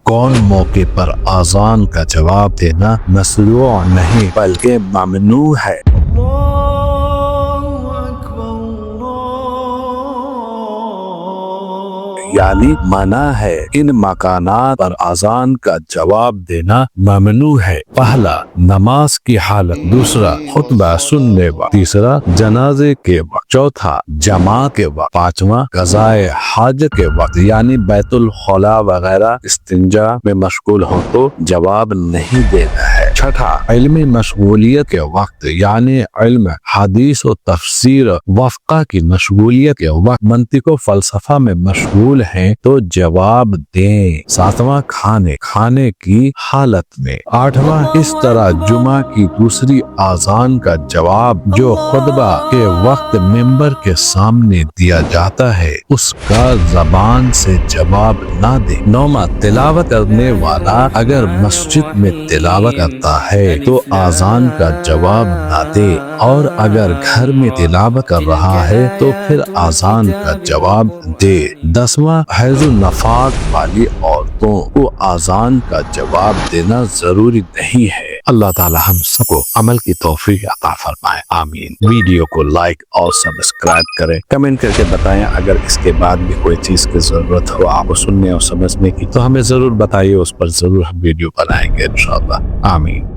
कौन मौके पर आजान का जवाब देना मशरूअ नहीं बल्कि ममनू है। यानी मना है। इन मकानात पर आजान का जवाब देना ममनू है। पहला, नमाज की हालत। दूसरा, खुतबा सुनने वक्त। तीसरा, जनाजे के वक्त। चौथा, जमा के वक्त। पांचवा, कज़ाए हाजत के वक्त यानी बैतुल खला वगैरह इस्तिंजा में मशगूल हो तो जवाब नहीं देना है। छठा, इल्मी मशगूलियत के वक्त यानी इल्म हदीस और तफसीर वफ़क़ा की मशगूलियत के वक्त मंतिक व फ़लसफ़ा में मशगूल हैं तो जवाब दें। सातवां, खाने की हालत में। आठवां, इस तरह जुमा की दूसरी आजान का जवाब जो खुतबा के वक्त मिंबर के सामने दिया जाता है उसका जबान से जवाब ना दे। नौवां, तिलावत करने वाला अगर मस्जिद में तिलावत करता है तो आजान का जवाब ना दे और अगर घर में तिलावत कर रहा है तो फिर आजान का जवाब दे। 10वां, हैज़ुन नफास वाली औरतों को आजान का जवाब देना जरूरी नहीं है। अल्लाह ताला हम सबको अमल की तौफीक अता फरमाए, आमीन। वीडियो को लाइक और सब्सक्राइब करें, कमेंट करके बताएं अगर इसके बाद भी कोई चीज की जरूरत हो आपको सुनने और समझने की तो हमें जरूर बताइए, उस पर जरूर हम वीडियो बनाएंगे इंशाअल्लाह, आमीन।